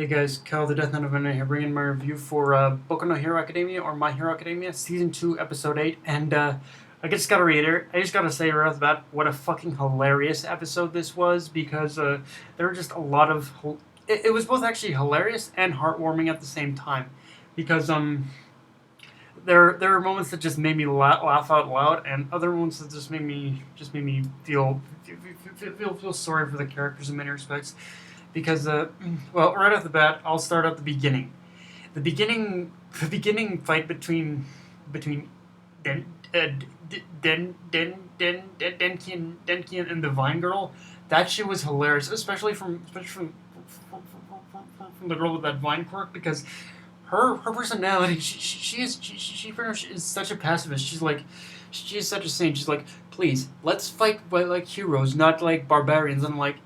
Hey guys, Kyle the Death Knight of Anime here, bringing my review for Boku no Hero Academia, or My Hero Academia, Season 2, Episode 8, and I just gotta reiterate, I just gotta say right off the bat, what a fucking hilarious episode this was, because there were just a lot of... It was both actually hilarious and heartwarming at the same time, because there were moments that just made me laugh out loud, and other moments that just made me feel sorry for the characters in many respects. Because well, right off the bat, I'll start at the beginning. The beginning fight between Denki and the Vine Girl. That shit was hilarious, especially from the girl with that Vine quirk, because her personality, she pretty much is such a pacifist. She is such a saint. She's like, please, let's fight like heroes, not like barbarians. And I'm like,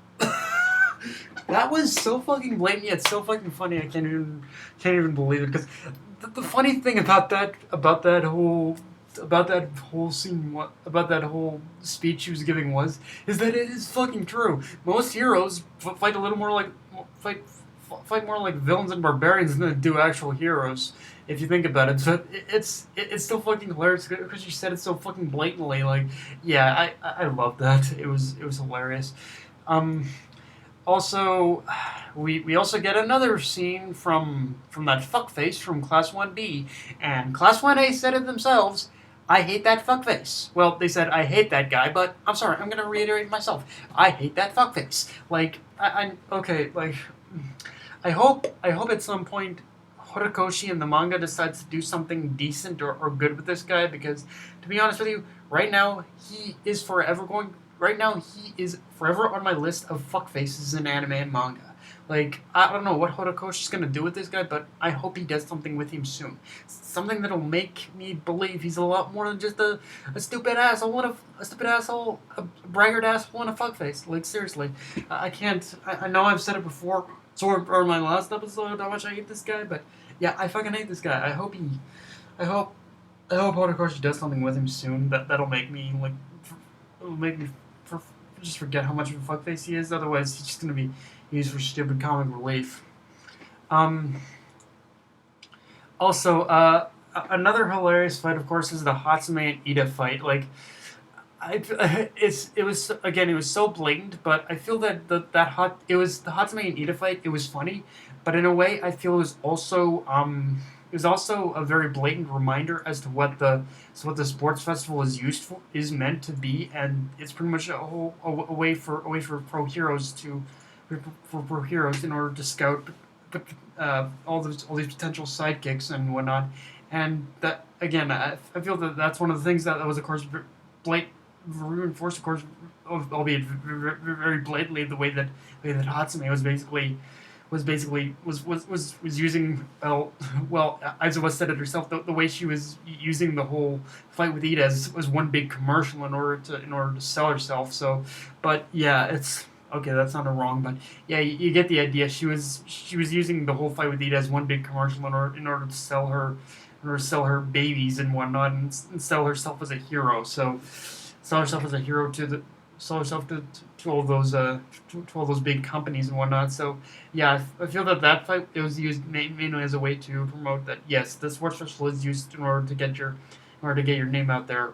that was so fucking blatant yet so fucking funny. I can't even believe it. Because the funny thing about that whole scene, about that whole speech she was giving is that it is fucking true. Most heroes fight a little more like fight more like villains and barbarians than do actual heroes. If you think about it, but it's still fucking hilarious because she said it so fucking blatantly. Like, yeah, I love that. It was hilarious. Also, we also get another scene from that fuckface from Class 1B, and Class 1A said it themselves. I hate that fuckface. Well, they said I hate that guy, but I'm sorry, I'm gonna reiterate myself. I hate that fuckface. Like, okay, like, I hope at some point Horikoshi in the manga decides to do something decent or good with this guy, because, to be honest with you, right now he is forever on my list of fuckfaces in anime and manga. Like, I don't know what Horikoshi's gonna do with this guy, but I hope he does something with him soon. Something that'll make me believe he's a lot more than just a stupid asshole, a braggart asshole, and a fuckface. Like, seriously, I can't. I know I've said it before, or in my last episode, how much I hate this guy, but yeah, I fucking hate this guy. I hope Horikoshi does something with him soon. That'll make me like, it'll make me just forget how much of a fuckface he is. Otherwise, he's just gonna be used for stupid comic relief. Also, another hilarious fight, of course, is the Hatsume and Ida fight. Like, it was so blatant, but I feel that the Hatsume and Ida fight. It was funny, but in a way, I feel it was also a very blatant reminder as to what the sports festival is meant to be, and it's pretty much a way for pro heroes in order to scout all these potential sidekicks and whatnot. And that, again, I feel that that's one of the things that was, of course, reinforced, of course, albeit very blatantly, the way that Hatsume was using, well, Aizawa said it herself, the way she was using the whole fight with Ida was one big commercial in order to sell herself. So, but yeah, it's okay, that sounded wrong, but yeah, you get the idea. She was using the whole fight with Ida as one big commercial in order to sell her babies and whatnot, and sell herself as a hero. So sell herself as a hero to all those big companies and whatnot. So yeah, I feel that fight, it was used mainly as a way to promote that, yes, the sports festival is used in order to get your name out there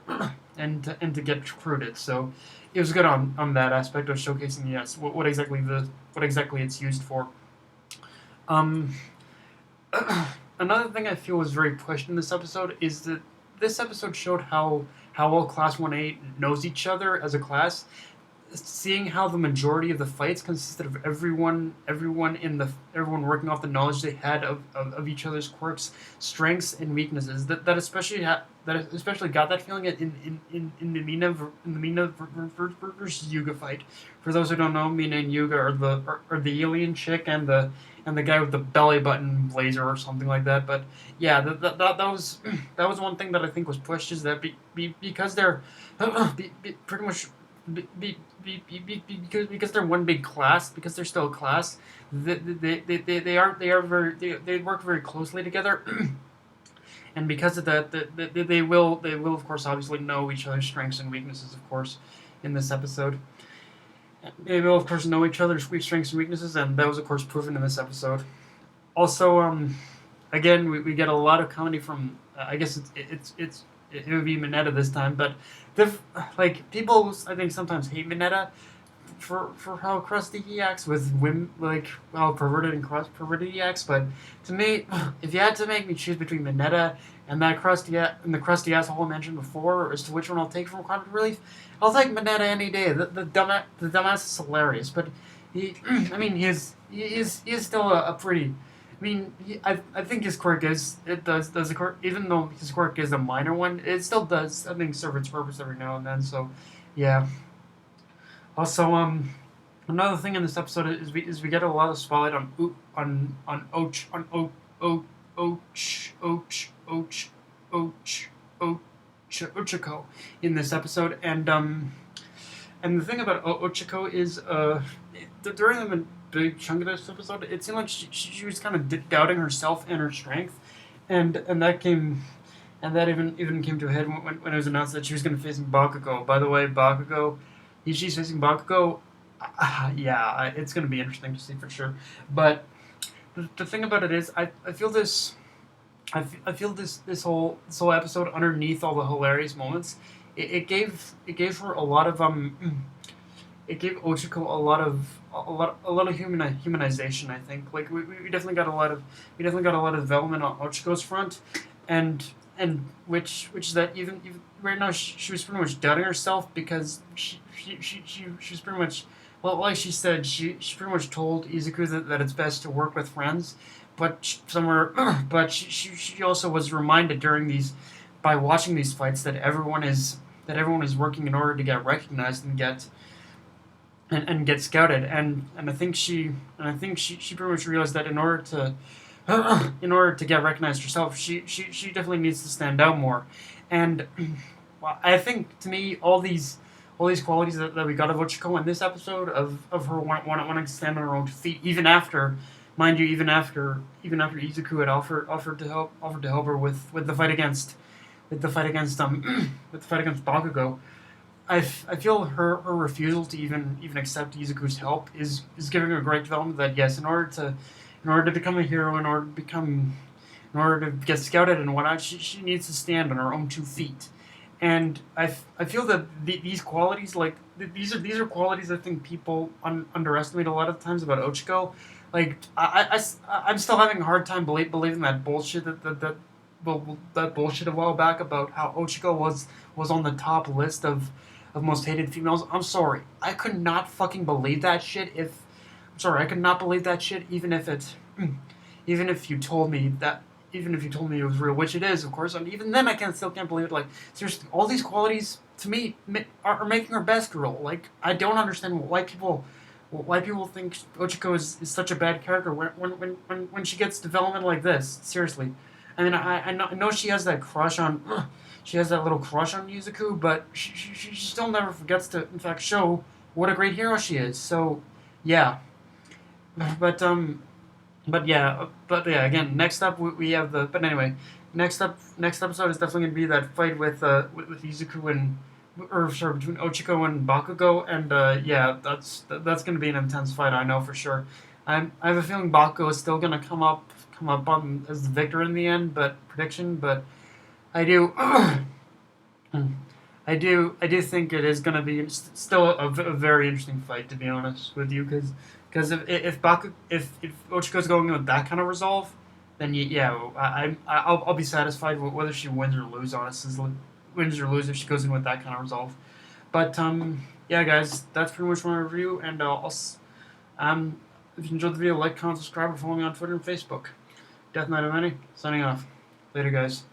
and to get recruited. So it was good on that aspect of showcasing, yes, what exactly it's used for. Another thing I feel was very pushed in this episode is that this episode showed how well Class 1A knows each other as a class, seeing how the majority of the fights consisted of everyone working off the knowledge they had of each other's quirks, strengths, and weaknesses. That especially got that feeling in the Mina versus Yuga fight. For those who don't know, Mina and Yuga are the alien chick and the guy with the belly button blazer or something like that. But yeah, that was one thing that I think was pushed, is that because they're pretty much because they're one big class, because they're still a class, they work very closely together. And because of that, they will of course obviously know each other's strengths and weaknesses, of course, in this episode. They will of course know each other's strengths and weaknesses, and that was of course proven in this episode. Also, again, we get a lot of comedy from. I guess it would be Mineta this time, but the like people I think sometimes hate Mineta for how crusty he acts with women, like how perverted and cross perverted he acts. But to me, if you had to make me choose between Mineta and that the crusty asshole I mentioned before, as to which one I'll take from Comic Relief, I'll take Mineta any day. The dumbass is hilarious, but he, I mean, he is still a pretty. I mean, I think his quirk is it does the quirk, even though his quirk is a minor one, it still does I think serve its purpose every now and then. So, yeah. Also, another thing in this episode is we get a lot of spotlight on Ochako in this episode, and the thing about Ochako is during the big chunk of this episode, it seemed like she was kind of doubting herself and her strength, and that came. And that even came to a head when it was announced that she was going to face Bakugo. By the way, Bakugo, she's facing Bakugo. Yeah, it's going to be interesting to see for sure. But the thing about it is, I feel this. I feel this whole episode underneath all the hilarious moments. It gave her a lot of it gave Ochako a lot of humanization. I think like we definitely got a lot of development on Ochiko's front, and which is that even right now she was pretty much doubting herself because she was pretty much, well, like she said, she pretty much told Izuku that it's best to work with friends, but but she also was reminded during these, by watching these fights, that everyone is working in order to get recognized and get scouted, and I think she pretty much realized that in order to get recognized herself, she definitely needs to stand out more. And well, I think to me all these qualities that we got of Ochako in this episode of her wanting to stand on her own feet, even after, mind you, even after Izuku had offered to help her with the fight against with the fight against Bakugo. I feel her refusal to even accept Izuku's help is giving her great development. That yes, in order to become a hero, in order to get scouted and whatnot, she needs to stand on her own 2 feet. And I feel that these qualities, like these are qualities I think people underestimate a lot of times about Ochako. Like I'm still having a hard time believing that bullshit that bullshit a while back about how Ochako was on the top list of most hated females. I'm sorry, I could not fucking believe that shit. I'm sorry, I could not believe that shit, even if you told me it was real, which it is, of course. And even then, still can't believe it. Like seriously, all these qualities to me are making her best girl. Like I don't understand why people think Ochako is such a bad character when she gets development like this. Seriously, I mean I know she has that crush on. She has that little crush on Yuzuku, but she still never forgets to, in fact, show what a great hero she is. So, yeah. But yeah. Again, next up we have the. But anyway, next episode is definitely gonna be that fight with Izuku and, or sorry, between Ochako and Bakugo, and yeah, that's gonna be an intense fight. I know for sure. I have a feeling Bakugo is still gonna come up on as the victor in the end, but but I do. I do think it is going to be still a very interesting fight, to be honest with you, because if Ochiko's going with that kind of resolve, then yeah, I'll be satisfied with whether she wins or loses. Honestly, wins or loses if she goes in with that kind of resolve. But yeah, guys, that's pretty much my review, and if you enjoyed the video, like, comment, subscribe, or follow me on Twitter and Facebook. Death Knight of Many, signing off. Later, guys.